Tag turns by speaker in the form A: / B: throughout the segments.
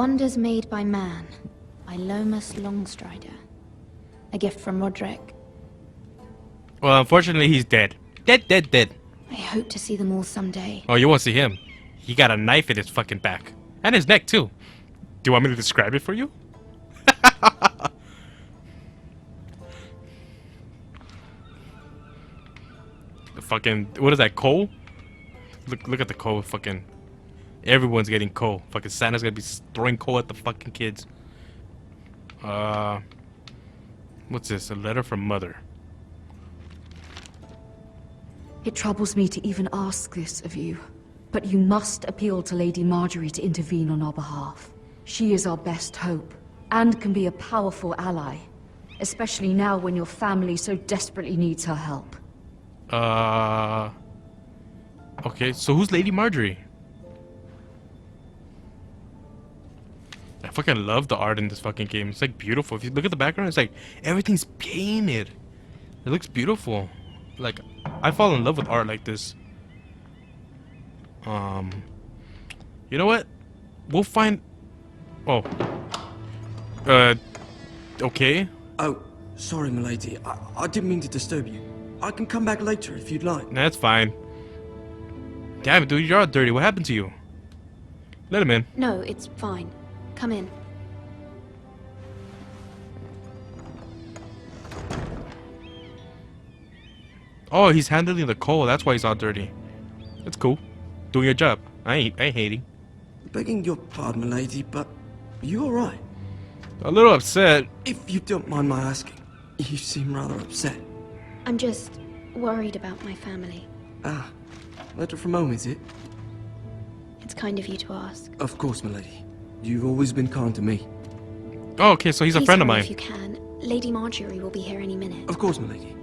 A: Wonders Made by Man, by Lomas Longstrider. A gift from Roderick.
B: Well, unfortunately, he's dead. Dead.
A: I hope to see them all someday.
B: Oh, you won't see him. He got a knife in his fucking back. And his neck, too. Do you want me to describe it for you? The fucking... What is that, coal? Look at the coal, fucking... Everyone's getting coal. Fucking Santa's gonna be throwing coal at the fucking kids. What's this? A letter from Mother.
C: It troubles me to even ask this of you, but you must appeal to Lady Marjorie to intervene on our behalf. She is our best hope, and can be a powerful ally, especially now when your family so desperately needs her help.
B: Okay, so who's Lady Marjorie? I fucking love the art in this fucking game. It's like beautiful. If you look at the background, it's like everything's painted. It looks beautiful. Like, I fall in love with art like this. You know what? We'll find... Oh. Okay.
D: Oh, sorry, milady. I didn't mean to disturb you. I can come back later if you'd like.
B: That's fine. Damn it, dude, you're all dirty. What happened to you? Let him in.
A: No, it's fine. Come in.
B: Oh, he's handling the coal. That's why he's all dirty. That's cool. Doing your job. I ain't hating.
D: Begging your pardon, milady, but you alright?
B: A little upset.
D: If you don't mind my asking, you seem rather upset.
A: I'm just worried about my family.
D: Ah, letter from home, is it?
A: It's kind of you to ask.
D: Of course, milady. You've always been kind to me.
B: Oh, okay, so he's a friend of mine.
A: If you can, Lady Marjorie will be here any minute.
D: Of course, milady.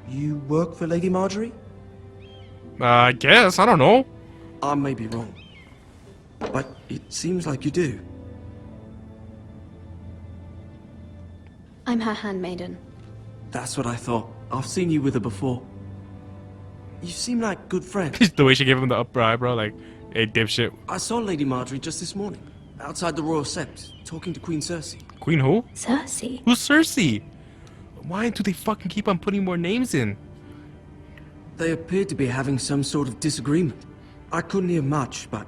D: You work for Lady Marjorie?
B: I guess. I don't know.
D: I may be wrong, but it seems like you do.
A: I'm her handmaiden.
D: That's what I thought. I've seen you with her before. You seem like good friends.
B: The way she gave him the upper eyebrow, like, hey, dipshit.
D: I saw Lady Marjorie just this morning, outside the Royal Sept, talking to Queen Cersei.
B: Queen who?
A: Cersei?
B: Who's Cersei? Why do they fucking keep on putting more names in?
D: They appeared to be having some sort of disagreement. I couldn't hear much, but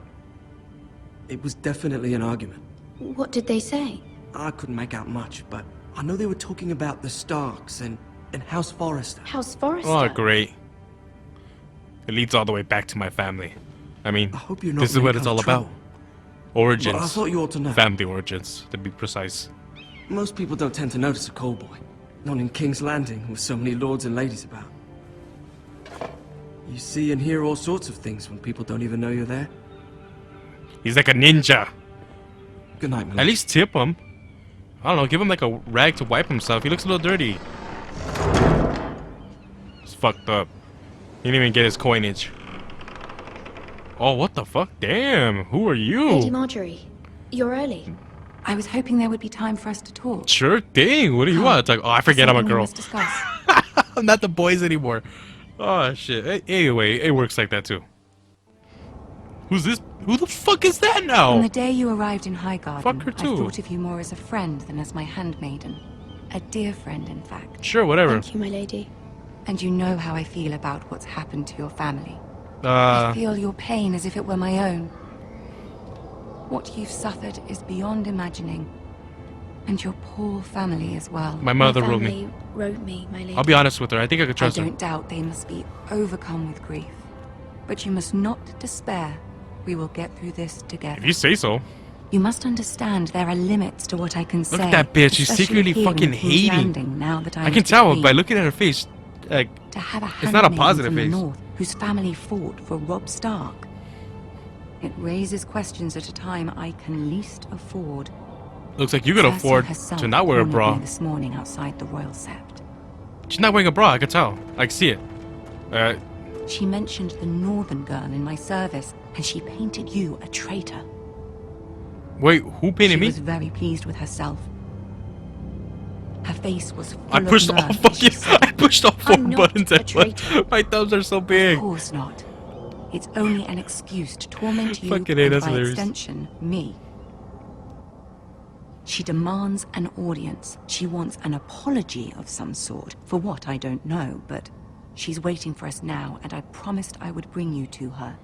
D: it was definitely an argument.
A: What did they say?
D: I couldn't make out much, but I know they were talking about the Starks and House Forrester.
A: House Forrester?
B: Oh, great. It leads all the way back to my family. I mean,
D: I hope you're not
B: this is what it's all about. Origins.
D: But I thought you ought to know.
B: Family origins, to be precise.
D: Most people don't tend to notice a call boy. Not in King's Landing, with so many lords and ladies about. You see and hear all sorts of things when people don't even know you're there.
B: He's like a ninja.
D: Good night,
B: At least tip him. I don't know, give him like a rag to wipe himself. He looks a little dirty. It's fucked up. He didn't even get his coinage. Oh, what the fuck? Damn, who are you?
A: Lady Marjorie, you're early.
C: I was hoping there would be time for us to talk.
B: Sure thing. What do you want? It's like, oh, I forget I'm a
C: Something we
B: girl.
C: must discuss.
B: I'm not the boys anymore. Oh, shit. Anyway, it works like that too. Who's this? Who the fuck is that now?
C: On the day you arrived in Highgarden,
B: Fuck her
C: I
B: too.
C: thought of you more as a friend than as my handmaiden. A dear friend, in fact.
B: Sure, whatever.
A: Thank you, my lady.
C: And you know how I feel about what's happened to your family. I feel your pain as if it were my own. What you've suffered is beyond imagining. And your poor family as well.
B: My mother
A: My
B: wrote
A: family
B: me.
A: wrote me, my lady.
B: I'll be honest with her. I think I could
C: I
B: trust her.
C: don't doubt they must be overcome with grief. But you must not despair. We will get through this together.
B: If you say so.
C: You must understand there are limits to what I can say.
B: Look at that bitch. She's
C: especially
B: secretly
C: here in
B: fucking
C: King's
B: hating.
C: Landing, now that
B: I can tell by looking at her face. Like,
C: to have a
B: it's not a
C: handmaiden
B: positive
C: from the
B: face.
C: north whose family fought for Robb Stark. It raises questions at a time I can least afford.
B: Looks like you could
C: Cersei
B: afford
C: herself
B: to not wear a
C: cornered
B: bra.
C: me this morning outside the Royal Sept.
B: She's not wearing a bra. I could tell. I can see it.
C: She mentioned the northern girl in my service, and she painted you a traitor.
B: Wait, who painted
C: She
B: me?
C: was very pleased with herself. Her face was full
B: I pushed
C: of
B: all
C: mirth as
B: fucking.
C: she said,
B: I pushed all 4
A: I'm not
B: buttons
A: a
B: at once.
A: traitor.
B: My thumbs are so big.
C: Of course not.
E: It's only an excuse to torment you
B: Fucking A,
E: and
B: that's
E: by
B: hilarious.
E: extension, me. She demands an audience. She wants an apology of some sort. For what, I don't know, but she's waiting for us now, and I promised I would bring you to her.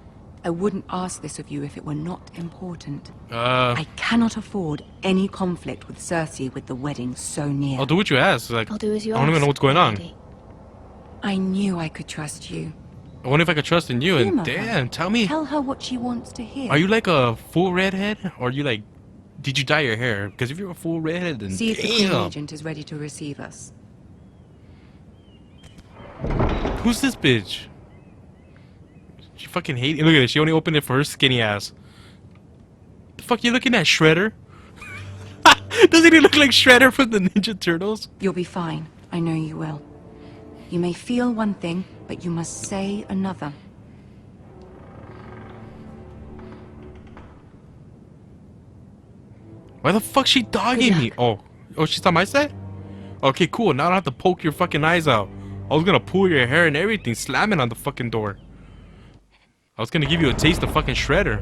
E: I wouldn't ask this of you if it were not important. I cannot afford any conflict with Cersei with the wedding so near.
B: I'll do what you ask. Like,
A: I'll do as you
B: I don't even know what's going on.
A: Lady.
E: I knew I could trust you.
B: I wonder if I could trust in you. And
E: Humor her.
B: damn, tell me,
E: Tell her what she wants to hear.
B: are you like a full redhead, or are you like, did you dye your hair? Because if you're a full redhead, then
E: See if the Queen
B: damn.
E: Regent is ready to receive us.
B: Who's this bitch? She fucking hates. Look at it. She only opened it for her skinny ass. The fuck you looking at, Shredder? Doesn't he look like Shredder from the Ninja Turtles?
E: You'll be fine. I know you will. You may feel one thing, but you must say another.
B: Why the fuck she dogging me? Oh, she's on my side? Okay, cool. Now I don't have to poke your fucking eyes out. I was gonna pull your hair and everything, slamming on the fucking door. I was gonna give you a taste of fucking Shredder.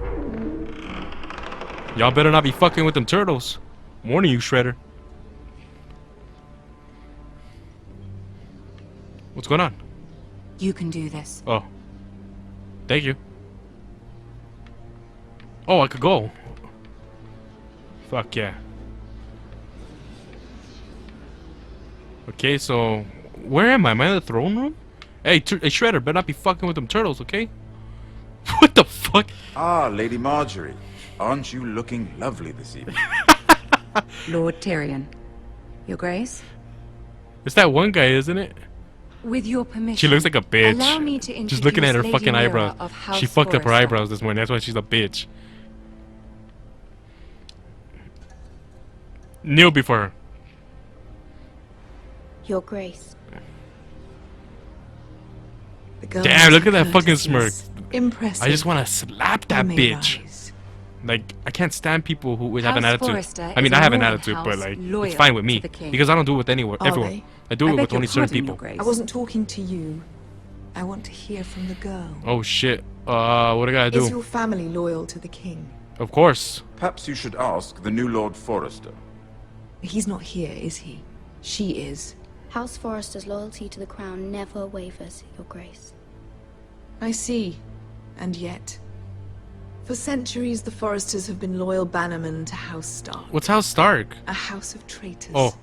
B: Y'all better not be fucking with them turtles. I'm warning you, Shredder. What's going on?
E: You can do this.
B: Oh. Thank you. Oh, I could go. Fuck yeah. Okay, so where am I? Am I in the throne room? Hey, hey Shredder, better not be fucking with them turtles, okay? What the fuck?
F: Ah, Lady Marjorie. Aren't you looking lovely this evening?
E: Lord Tyrion. Your Grace?
B: It's that one guy, isn't it?
E: With your permission.
B: She looks like a bitch.
E: Allow me to
B: Just looking at her
E: introduce
B: fucking
E: Lady Mira
B: eyebrows.
E: of House
B: She fucked up her
E: Forrester.
B: eyebrows this morning. That's why she's a bitch. Kneel before her.
A: Your Grace.
G: The girl
B: Damn,
G: has
B: look at that fucking
G: courtesies.
B: smirk.
G: Impressive.
B: I just want to slap that
G: You may
B: bitch.
G: rise.
B: Like, I can't stand people who have an
E: House
B: attitude.
E: Forrester
B: I mean,
E: is
B: I have an
E: a loyal
B: attitude, but
E: house,
B: like,
E: loyal
B: it's fine with
E: to
B: me
E: the king.
B: because I don't do it with anyone,
G: Are
B: everyone.
G: they?
B: I do it
E: I
B: with
E: beg your
B: only certain
E: pardon,
B: people.
E: Your Grace.
G: I wasn't talking to you. I want to hear from the girl.
B: Oh shit. What do I gotta
G: Is
B: do?
G: your family loyal to the king?
B: Of course.
F: Perhaps you should ask the new Lord Forrester.
G: He's not here, is he? She is.
A: House Forrester's loyalty to the crown never wavers, Your Grace.
G: I see. And yet, for centuries the Forresters have been loyal bannermen to House Stark.
B: What's House Stark?
G: A house of traitors.
B: Oh.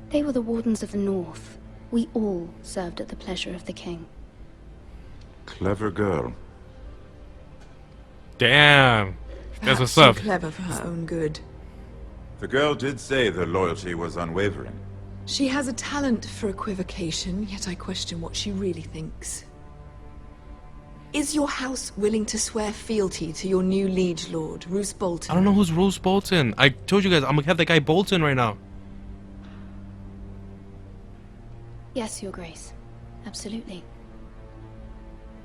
A: They were the Wardens of the North. We all served at the pleasure of the king.
F: Clever girl.
B: Damn. That's
G: Perhaps
B: what's
G: too
B: up.
G: clever for her own good.
F: The girl did say their loyalty was unwavering.
G: She has a talent for equivocation, yet I question what she really thinks. Is your house willing to swear fealty to your new liege lord, Roose Bolton?
B: I don't know who's Rose Bolton. I told you guys, I'm gonna have that guy Bolton right now.
A: Yes, Your Grace. Absolutely.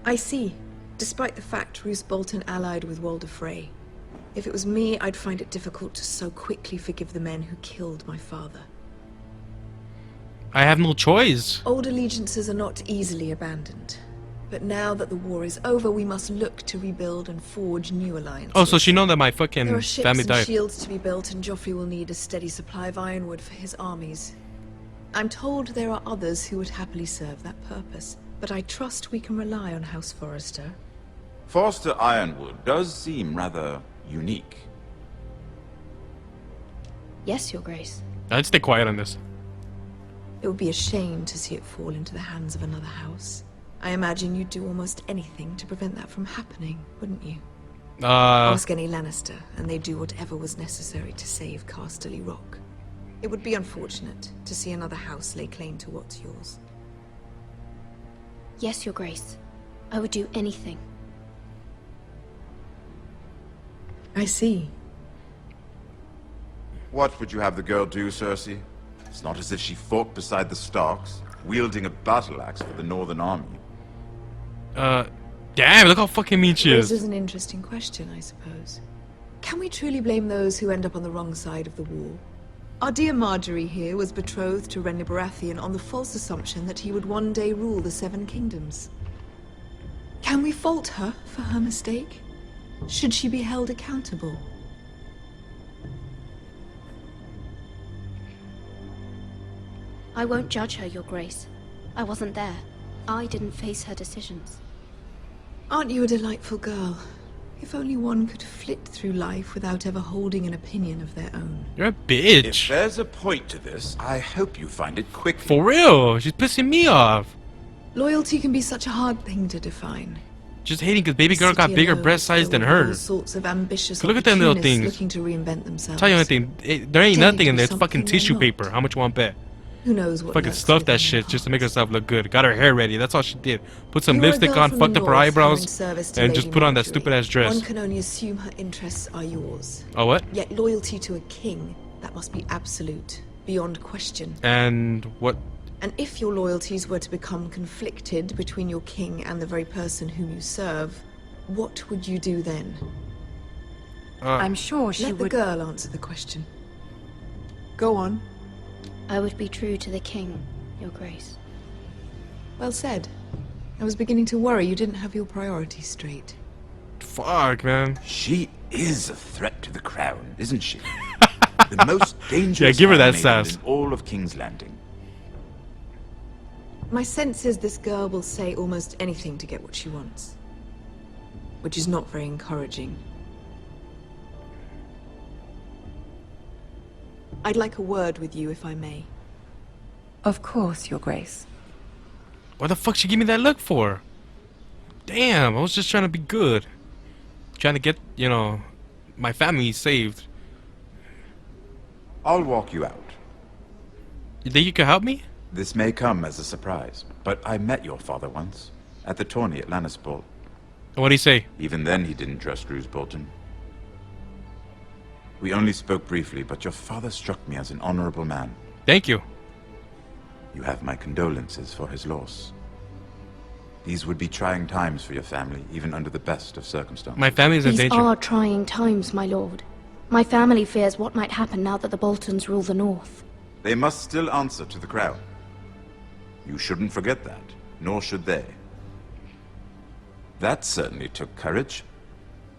G: I see. Despite the fact Roose Bolton allied with Walder Frey. If it was me, I'd find it difficult to so quickly forgive the men who killed my father.
B: I have no choice.
G: Old allegiances are not easily abandoned. But now that the war is over, we must look to rebuild and forge new alliances.
B: Oh, so she know that my
G: There
B: fucking
G: are ships
B: family
G: and
B: died.
G: shields to be built, and Joffrey will need a steady supply of ironwood for his armies. I'm told there are others who would happily serve that purpose, but I trust we can rely on House Forrester.
F: Forster Ironwood does seem rather unique.
A: Yes, Your Grace.
B: I'd stay quiet on this.
G: It would be a shame to see it fall into the hands of another house. I imagine you'd do almost anything to prevent that from happening, wouldn't you? Ask any Lannister, and they'd do whatever was necessary to save Casterly Rock. It would be unfortunate to see another house lay claim to what's yours.
A: Yes, Your Grace. I would do anything.
G: I see.
F: What would you have the girl do, Cersei? It's not as if she fought beside the Starks, wielding a battle axe for the Northern Army.
B: Damn, look how fucking mean she
G: This
B: is.
G: is an interesting question, I suppose. Can we truly blame those who end up on the wrong side of the war? Our dear Marjorie here was betrothed to Renly Baratheon on the false assumption that he would one day rule the Seven Kingdoms. Can we fault her for her mistake? Should she be held accountable?
A: I won't judge her, Your Grace. I wasn't there. I didn't face her decisions.
G: Aren't you a delightful girl? If only one could flit through life without ever holding an opinion of their own.
B: You're a bitch.
F: If there's a point to this, I hope you find it quickly.
B: For real, she's pissing me off.
G: Loyalty can be such a hard thing to define.
B: Just hating because baby girl got bigger breast size than her.
G: All sorts of ambitious
B: Look at them little things.
G: looking to reinvent themselves.
B: Tell you anything, there ain't nothing in there. It's fucking
G: Something
B: tissue
G: they're
B: paper.
G: not.
B: How much you want bet?
G: Who knows what
B: Fucking
G: lurks
B: stuffed that
G: within
B: shit
G: their
B: just to make herself look good. Got her hair ready. That's all she did. Put some
G: You're a
B: lipstick
G: girl
B: on,
G: from
B: fucked
G: the
B: up her
G: north, you're in
B: eyebrows,
G: service to
B: and just
G: Lady
B: put on that
G: Marjorie.
B: stupid ass dress.
G: One can only assume her interests are yours.
B: Oh, what?
G: Yet loyalty to a king, that must be absolute, beyond question.
B: And what?
G: And if your loyalties were to become conflicted between your king and the very person whom you serve, what would you do then?
E: I'm sure she
G: Let the
E: would...
G: girl answer the question. Go on.
A: I would be true to the king, Your Grace.
G: Well said. I was beginning to worry you didn't have your priorities straight.
B: Fuck, man.
F: She is a threat to the crown, isn't she? The most dangerous
B: give her that
F: handmaiden
B: sass.
F: in all of King's Landing.
G: My sense is this girl will say almost anything to get what she wants. Which is not very encouraging. I'd like a word with you, if I may.
E: Of course, Your Grace.
B: What the fuck she give me that look for? Damn, I was just trying to be good. Trying to get, you know, my family saved.
F: I'll walk you out.
B: You think you could help me?
F: This may come as a surprise, but I met your father once, at the tourney at Lannisport.
B: What'd he say?
F: Even then he didn't trust Roose Bolton. We only spoke briefly, but your father struck me as an honorable man.
B: Thank you.
F: You have my condolences for his loss. These would be trying times for your family, even under the best of circumstances.
B: My family's in
A: These
B: danger.
A: are trying times, my lord. My family fears what might happen now that the Boltons rule the North.
F: They must still answer to the crown. You shouldn't forget that, nor should they. That certainly took courage.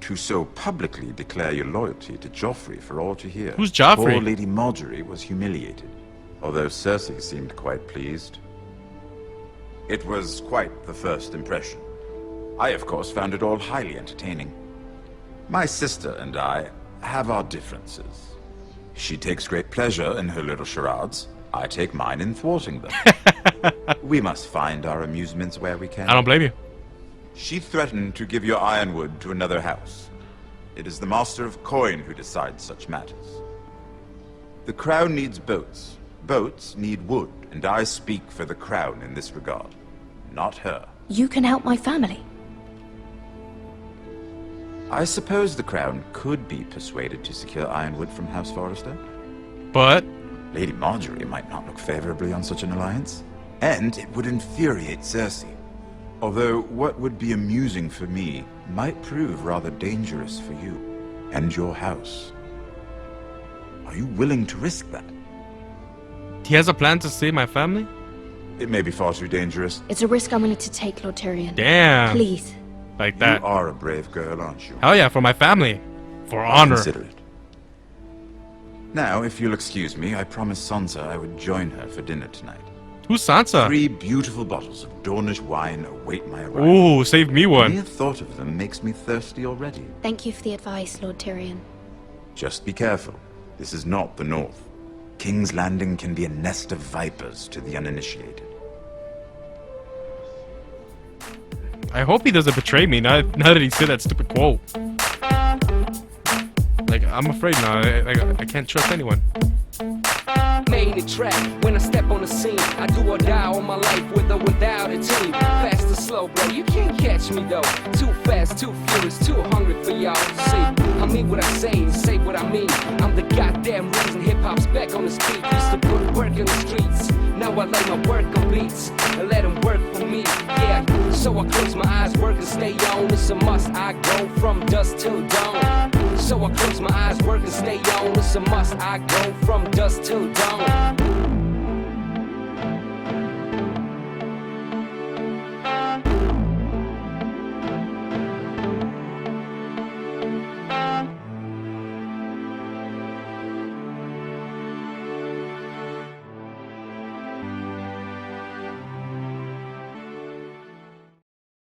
F: To so publicly declare your loyalty to Joffrey for all to hear.
B: Who's Joffrey?
F: Poor Lady Marjorie was humiliated, although Cersei seemed quite pleased. It was quite the first impression. I, of course, found it all highly entertaining. My sister and I have our differences. She takes great pleasure in her little charades. I take mine in thwarting them. We must find our amusements where we can.
B: I don't blame you.
F: She threatened to give your ironwood to another house. It is the Master of Coin who decides such matters. The crown needs boats. Boats need wood, and I speak for the crown in this regard, not her.
A: You can help my family.
F: I suppose the crown could be persuaded to secure ironwood from House Forrester.
B: But
F: Lady Marjorie might not look favorably on such an alliance, and it would infuriate Cersei. Although what would be amusing for me might prove rather dangerous for you and your house. Are you willing to risk that?
B: he has a plan to save my family?
F: It may be far too dangerous.
A: It's a risk I'm willing to take, Lord Tyrion.
B: Damn.
A: Please.
B: Like that.
F: You are a brave girl, aren't you?
B: Hell yeah, for my family. For honor.
F: Consider it. Now, if you'll excuse me, I promised Sansa I would join her for dinner tonight.
B: Who's Sansa?
F: 3 beautiful bottles of Dornish wine await my arrival.
B: Ooh, save me
F: The
B: one.
F: mere thought of them makes me thirsty already.
A: Thank you for the advice, Lord Tyrion.
F: Just be careful. This is not the North. King's Landing can be a nest of vipers to the uninitiated.
B: I hope he doesn't betray me now that he said that stupid quote. Like, I'm afraid now. I can't trust anyone.
H: Made it track when I step on the scene. I do or die all my life with or without a team. Fast or slow, bro, you can't catch me though. Too fast, too furious, too hungry for y'all to see. I mean what I say and say what I mean. I'm the goddamn reason hip-hop's back on its feet. Used to put work in the streets. Now I lay my work on beats and let them work for me. Yeah, so I close my eyes, work and stay on. It's a must. I go from dusk till dawn. So I close my eyes, work and stay on. It's a must, I go from dusk till dawn.